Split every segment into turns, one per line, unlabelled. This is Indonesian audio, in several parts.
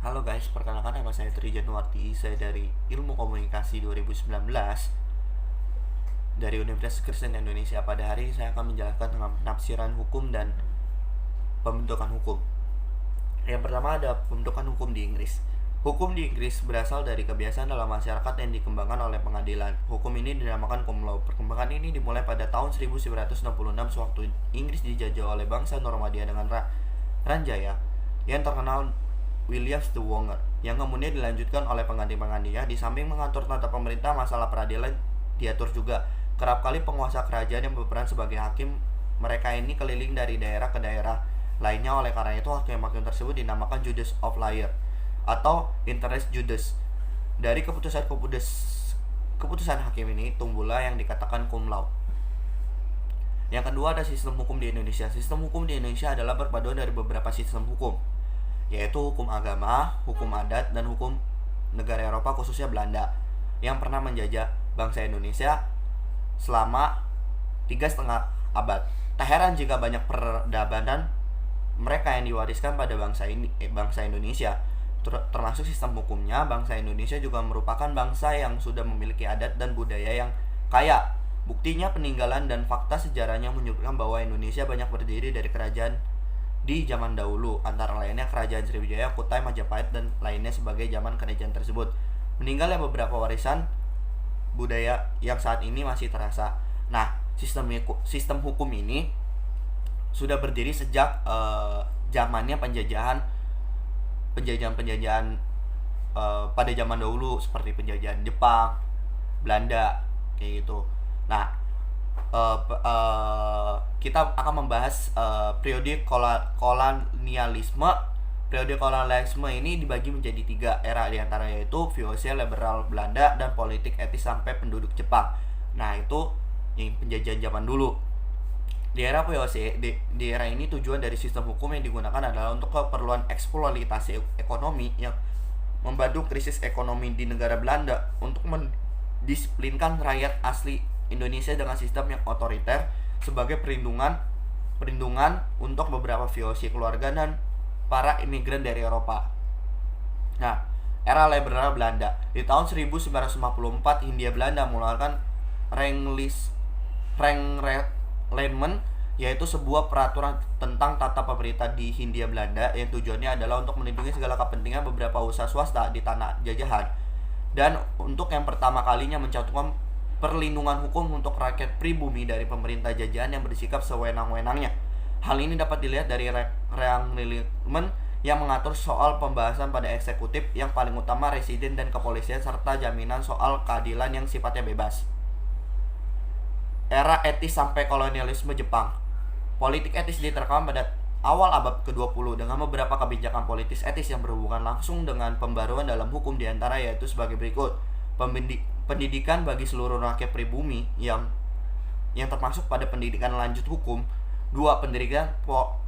Halo guys, perkenalkan nama saya Tri Januarti. Saya dari Ilmu Komunikasi 2019 dari Universitas Kristen Indonesia. Pada hari ini saya akan menjelaskan tentang penafsiran hukum dan pembentukan hukum. Yang pertama ada pembentukan hukum di Inggris. Hukum di Inggris berasal dari kebiasaan dalam masyarakat yang dikembangkan oleh pengadilan. Hukum ini dinamakan common law. Perkembangan ini dimulai pada tahun 1966 sewaktu Inggris dijajah oleh bangsa Normandia dengan Ranjaya yang terkenal William the Wonger, yang kemudian dilanjutkan oleh pengganti-penggantinya. Di samping mengatur tata pemerintah, masalah peradilan diatur juga. Kerap kali penguasa kerajaan yang berperan sebagai hakim, mereka ini keliling dari daerah ke daerah lainnya. Oleh karena itu, hakim-hakim tersebut dinamakan Judges of Layer atau Interest Judges. Dari keputusan hakim ini tumbuhlah yang dikatakan cum laude. Yang kedua ada sistem hukum di Indonesia. Sistem hukum di Indonesia adalah perpaduan dari beberapa sistem hukum, yaitu hukum agama, hukum adat, dan hukum negara Eropa khususnya Belanda yang pernah menjajah bangsa Indonesia selama 3,5 abad. Tak heran jika banyak peradaban mereka yang diwariskan pada bangsa Indonesia. Termasuk sistem hukumnya, bangsa Indonesia juga merupakan bangsa yang sudah memiliki adat dan budaya yang kaya. Buktinya peninggalan dan fakta sejarahnya menunjukkan bahwa Indonesia banyak berdiri dari kerajaan di zaman dahulu, antara lainnya Kerajaan Sriwijaya, Kutai, Majapahit, dan lainnya sebagai zaman kerajaan tersebut. Meninggalnya beberapa warisan budaya yang saat ini masih terasa. Nah, sistem hukum ini sudah berdiri sejak zamannya penjajahan pada zaman dahulu, seperti penjajahan Jepang, Belanda, kayak gitu. Nah, kita akan membahas periode kolonialisme. Periode kolonialisme ini dibagi menjadi 3 era, diantaranya yaitu VOC, liberal Belanda, dan politik etis sampai penduduk Jepang. Nah, itu yang penjajahan zaman dulu. Di era VOC, di era ini tujuan dari sistem hukum yang digunakan adalah untuk keperluan eksploitasi ekonomi yang membantu krisis ekonomi di negara Belanda untuk mendisiplinkan rakyat asli Indonesia dengan sistem yang otoriter sebagai perlindungan untuk beberapa VOC keluarga dan para imigran dari Eropa. Nah, era liberal Belanda. Di tahun 1954, Hindia Belanda mengeluarkan Rijksreglement, yaitu sebuah peraturan tentang tata pemerintah di Hindia Belanda yang tujuannya adalah untuk melindungi segala kepentingan beberapa usaha swasta di tanah jajahan, dan untuk yang pertama kalinya mencantumkan perlindungan hukum untuk rakyat pribumi dari pemerintah jajahan yang bersikap sewenang-wenangnya. Hal ini dapat dilihat dari Rijksreglement yang mengatur soal pembahasan pada eksekutif yang paling utama, residen, dan kepolisian, serta jaminan soal keadilan yang sifatnya bebas. Era etis sampai kolonialisme Jepang. Politik etis diterapkan pada awal abad ke-20 dengan beberapa kebijakan politis etis yang berhubungan langsung dengan pembaruan dalam hukum, diantara yaitu sebagai berikut. Pendidikan bagi seluruh rakyat pribumi yang termasuk pada pendidikan lanjut hukum. 2. Pendidikan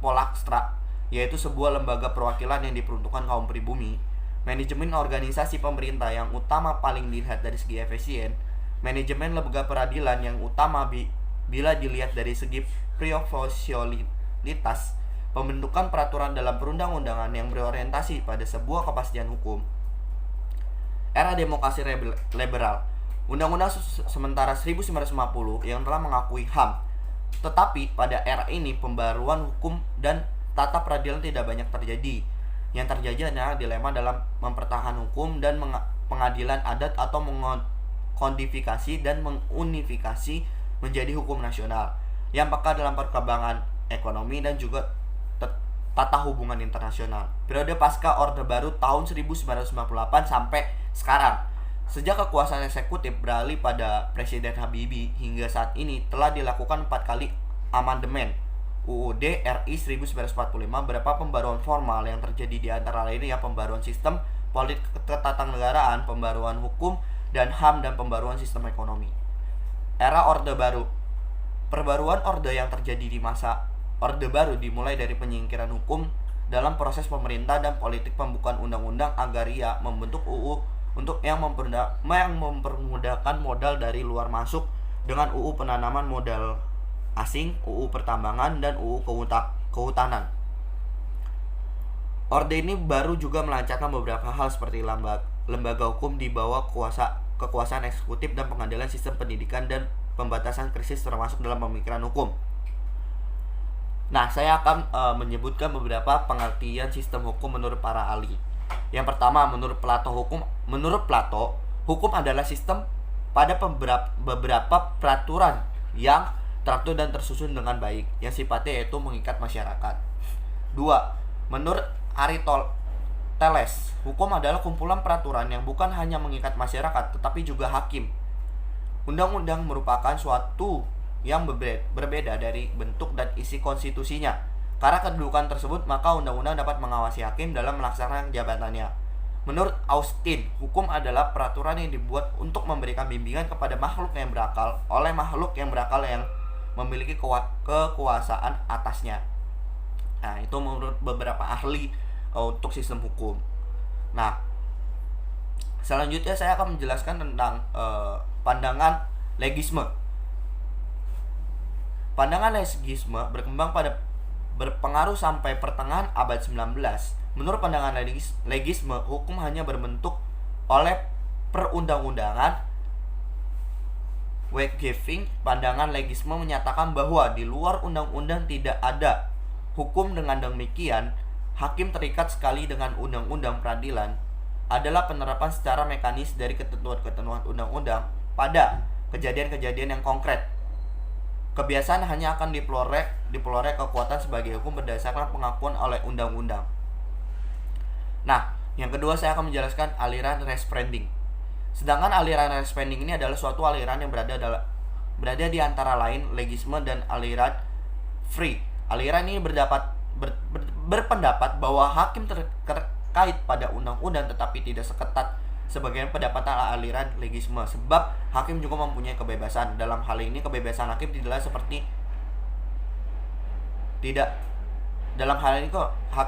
Polakstra, yaitu sebuah lembaga perwakilan yang diperuntukkan kaum pribumi. Manajemen organisasi pemerintah yang utama paling dilihat dari segi efisien. Manajemen lembaga peradilan yang utama bila dilihat dari segi profesionalitas. Pembentukan peraturan dalam perundang-undangan yang berorientasi pada sebuah kepastian hukum. Era demokrasi liberal. Undang-undang sementara 1950 yang telah mengakui HAM. Tetapi pada era ini pembaruan hukum dan tata peradilan tidak banyak terjadi. Yang terjadi adalah dilema dalam mempertahankan hukum dan pengadilan adat atau mengkodifikasi dan mengunifikasi menjadi hukum nasional yang peka dalam perkembangan ekonomi dan juga tata hubungan internasional. Periode pasca Orde Baru tahun 1998 sampai sekarang. Sejak kekuasaan eksekutif beralih pada Presiden Habibie hingga saat ini telah dilakukan 4 kali amandemen UUD RI 1945. Beberapa pembaruan formal yang terjadi di antara lainnya pembaruan sistem politik ketatanegaraan, pembaruan hukum dan HAM, dan pembaruan sistem ekonomi. Era Orde Baru. Perbaruan orde yang terjadi di masa Orde Baru dimulai dari penyingkiran hukum dalam proses pemerintah dan politik pembukaan undang-undang agraria, membentuk UU untuk yang mempermudahkan modal dari luar masuk dengan UU penanaman modal asing, UU pertambangan, dan UU kehutanan. Orde ini baru juga melancarkan beberapa hal seperti lembaga hukum di bawah kekuasaan eksekutif dan pengadilan, sistem pendidikan, dan pembatasan krisis termasuk dalam pemikiran hukum. Nah, saya akan menyebutkan beberapa pengertian sistem hukum menurut para ahli. Yang pertama, menurut Plato, hukum adalah sistem pada beberapa peraturan yang teratur dan tersusun dengan baik, yang sifatnya yaitu mengikat masyarakat. 2. Menurut Aristoteles, hukum adalah kumpulan peraturan yang bukan hanya mengikat masyarakat, tetapi juga hakim. Undang-undang merupakan suatu yang berbeda dari bentuk dan isi konstitusinya. Karena kedudukan tersebut, maka undang-undang dapat mengawasi hakim dalam melaksanakan jabatannya. Menurut Austin, hukum adalah peraturan yang dibuat untuk memberikan bimbingan kepada makhluk yang berakal oleh makhluk yang berakal yang memiliki kekuasaan atasnya. Nah, itu menurut beberapa ahli untuk sistem hukum. Nah, selanjutnya saya akan menjelaskan tentang pandangan legisme. Pandangan legisme berpengaruh sampai pertengahan abad 19. Menurut pandangan legisme, hukum hanya berbentuk oleh perundang-undangan. Wittgenstein, pandangan legisme menyatakan bahwa di luar undang-undang tidak ada hukum. Dengan demikian, hakim terikat sekali dengan undang-undang. Peradilan adalah penerapan secara mekanis dari ketentuan-ketentuan undang-undang pada kejadian-kejadian yang konkret. Kebiasaan hanya akan diperoleh kekuatan sebagai hukum berdasarkan pengakuan oleh undang-undang. Nah, yang kedua saya akan menjelaskan aliran responding. Sedangkan aliran responding ini adalah suatu aliran yang berada di antara lain legisme dan aliran free. Aliran ini berpendapat bahwa hakim terkait pada undang-undang, tetapi tidak seketat sebagian pendapat aliran legisme, sebab hakim juga mempunyai kebebasan. Dalam hal ini kebebasan hakim tidaklah seperti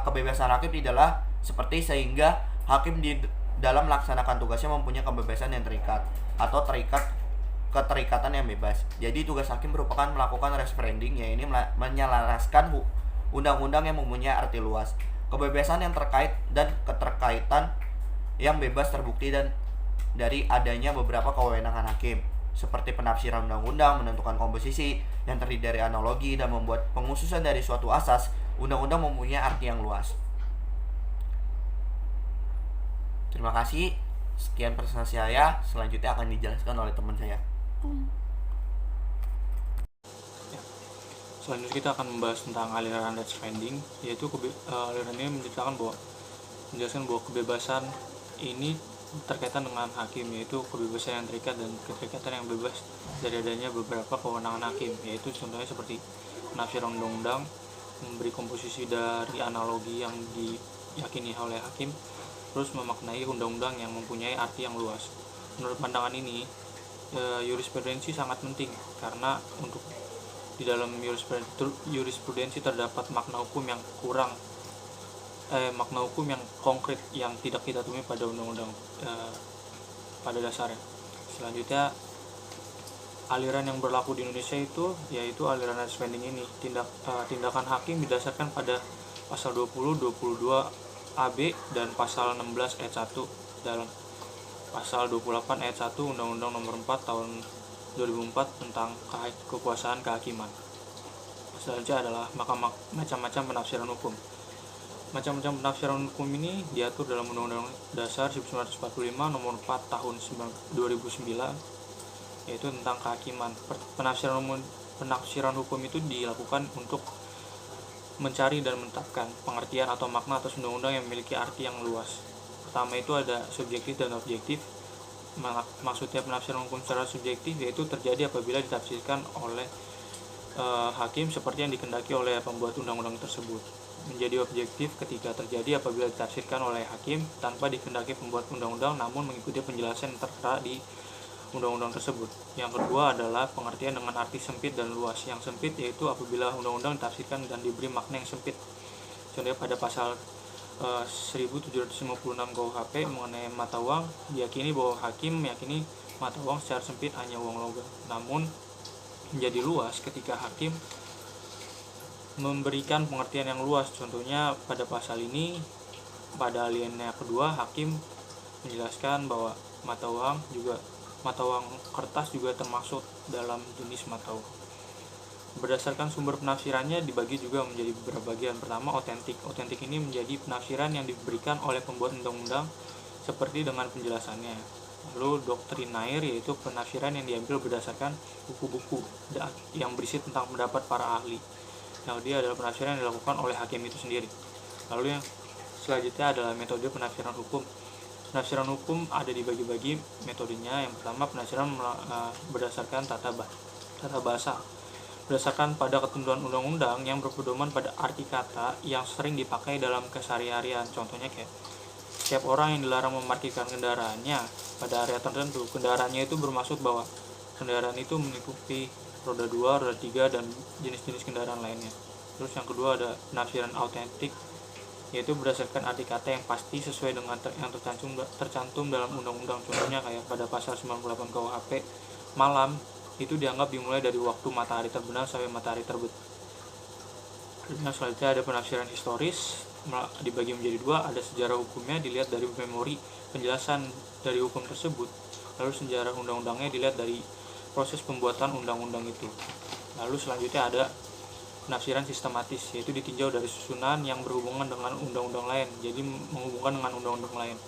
kebebasan hakim tidaklah seperti sehingga hakim di dalam melaksanakan tugasnya mempunyai kebebasan yang terikat atau keterikatan yang bebas. Jadi tugas hakim merupakan melakukan referending, yaitu menyelaraskan undang-undang yang mempunyai arti luas. Kebebasan yang terkait dan keterkaitan yang bebas terbukti dan dari adanya beberapa kewenangan hakim, seperti penafsiran undang-undang, menentukan komposisi yang terdiri dari analogi, dan membuat pengususan dari suatu asas. Undang-undang mempunyai arti yang luas. Terima kasih. Sekian presentasi saya. Selanjutnya akan dijelaskan oleh teman saya.
Selanjutnya kita akan membahas tentang aliran responding, yaitu aliran ini menjelaskan bahwa kebebasan ini terkaitan dengan hakim, yaitu kebebasan yang terikat dan keterikatan yang bebas dari adanya beberapa kewenangan hakim, yaitu contohnya seperti penafsiran undang-undang, memberi komposisi dari analogi yang diyakini oleh hakim, terus memaknai undang-undang yang mempunyai arti yang luas. Menurut pandangan ini, jurisprudensi sangat penting karena untuk di dalam jurisprudensi terdapat makna hukum yang konkret yang tidak kita temui pada undang-undang pada dasarnya. Selanjutnya, aliran yang berlaku di Indonesia yaitu aliran responding ini. Tindakan hakim didasarkan pada pasal 20, 22 AB dan pasal 16 ayat 1 dalam pasal 28 ayat 1 Undang-Undang Nomor 4 Tahun 2004 tentang kekuasaan kehakiman. Selanjutnya adalah macam-macam penafsiran hukum. Macam-macam penafsiran hukum ini diatur dalam Undang-Undang Dasar 1945 Nomor 4 Tahun 2009, yaitu tentang kehakiman. Penafsiran hukum itu dilakukan untuk mencari dan menetapkan pengertian atau makna atas undang-undang yang memiliki arti yang luas. Pertama itu ada subjektif dan objektif. Maksudnya penafsiran hukum secara subjektif yaitu terjadi apabila ditafsirkan oleh hakim seperti yang dikehendaki oleh pembuat undang-undang tersebut. Menjadi objektif ketika terjadi apabila ditafsirkan oleh hakim tanpa dikehendaki pembuat undang-undang namun mengikuti penjelasan yang tertera di undang-undang tersebut. Yang kedua adalah pengertian dengan arti sempit dan luas. Yang sempit yaitu apabila undang-undang ditafsirkan dan diberi makna yang sempit. Contohnya pada pasal 1756 KUHP mengenai mata uang, diyakini bahwa hakim meyakini mata uang secara sempit hanya uang logam. Namun menjadi luas ketika hakim memberikan pengertian yang luas. Contohnya pada pasal ini pada alinea kedua, hakim menjelaskan bahwa mata uang kertas juga termasuk dalam jenis mata uang. Berdasarkan sumber penafsirannya dibagi juga menjadi beberapa bagian. Pertama, otentik. Otentik ini menjadi penafsiran yang diberikan oleh pembuat undang-undang seperti dengan penjelasannya. Lalu doktrinair, yaitu penafsiran yang diambil berdasarkan buku-buku yang berisi tentang pendapat para ahli. Yang dia adalah penafsiran yang dilakukan oleh hakim itu sendiri. Lalu yang selanjutnya adalah metode penafsiran hukum. Penafsiran hukum ada dibagi-bagi metodenya. Yang pertama, penafsiran berdasarkan tata bahasa. Berdasarkan pada ketentuan undang-undang yang berpedoman pada arti kata yang sering dipakai dalam keseharian. Contohnya kayak setiap orang yang dilarang memarkirkan kendaraannya pada area tertentu. Kendaraannya itu bermaksud bahwa kendaraan itu meliputi roda 2, roda 3, dan jenis-jenis kendaraan lainnya. Terus yang kedua ada penafsiran autentik, yaitu berdasarkan arti kata yang pasti sesuai dengan yang tercantum dalam undang-undang. Contohnya kayak pada pasal 98 KUHP, malam itu dianggap dimulai dari waktu matahari terbenam sampai matahari terbit. Yang selanjutnya ada penafsiran historis, dibagi menjadi dua. Ada sejarah hukumnya dilihat dari memori penjelasan dari hukum tersebut, lalu sejarah undang-undangnya dilihat dari proses pembuatan undang-undang itu. Lalu selanjutnya ada penafsiran sistematis, yaitu ditinjau dari susunan yang berhubungan dengan undang-undang lain, jadi menghubungkan dengan undang-undang lain.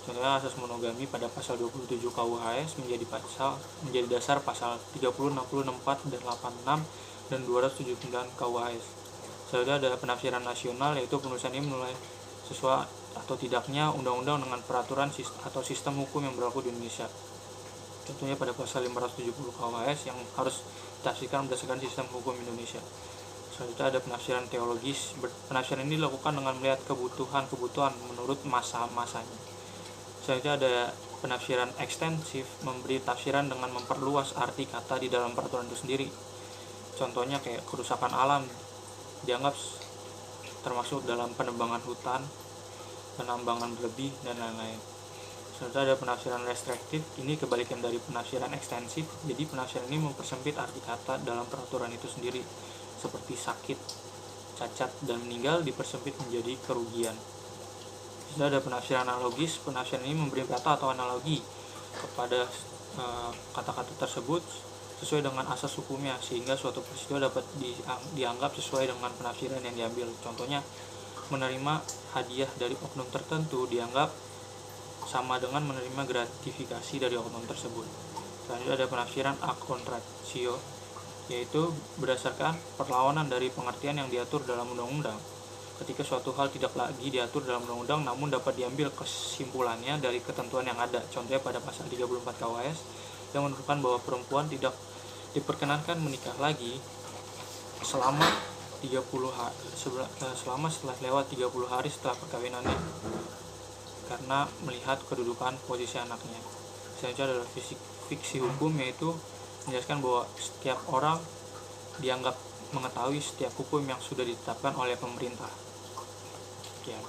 Contohnya asas monogami pada pasal 27 KUHS menjadi dasar pasal 30, 60, 64, dan 86 dan 279 KUHS. Selanjutnya ada penafsiran nasional, yaitu penulisan ini menilai sesuai atau tidaknya undang-undang dengan peraturan atau sistem hukum yang berlaku di Indonesia. Contohnya pada pasal 570 KUHS yang harus ditafsirkan berdasarkan sistem hukum Indonesia. Selanjutnya ada penafsiran teologis. Penafsiran ini dilakukan dengan melihat kebutuhan menurut masa-masanya. Selanjutnya ada penafsiran ekstensif, memberi tafsiran dengan memperluas arti kata di dalam peraturan itu sendiri. Contohnya kayak kerusakan alam dianggap termasuk dalam penebangan hutan, penambangan berlebih, dan lain-lain. Selanjutnya ada penafsiran restriktif, ini kebalikan dari penafsiran ekstensif. Jadi penafsiran ini mempersempit arti kata dalam peraturan itu sendiri, seperti sakit, cacat, dan meninggal dipersempit menjadi kerugian. Sudah ada penafsiran analogis. Penafsiran ini memberi kata atau analogi kepada kata-kata tersebut sesuai dengan asas hukumnya, sehingga suatu peristiwa dapat dianggap sesuai dengan penafsiran yang diambil. Contohnya, menerima hadiah dari oknum tertentu dianggap sama dengan menerima gratifikasi dari oknum tersebut. Selanjutnya ada penafsiran a contrario, yaitu berdasarkan perlawanan dari pengertian yang diatur dalam undang-undang. Ketika suatu hal tidak lagi diatur dalam undang-undang namun dapat diambil kesimpulannya dari ketentuan yang ada. Contohnya pada pasal 34 KUHS yang menentukan bahwa perempuan tidak diperkenankan menikah lagi selama setelah lewat 30 hari setelah perkawinannya karena melihat kedudukan posisi anaknya. Selanjutnya adalah fiksi hukum, yaitu menjelaskan bahwa setiap orang dianggap mengetahui setiap hukum yang sudah ditetapkan oleh pemerintah. Sekian.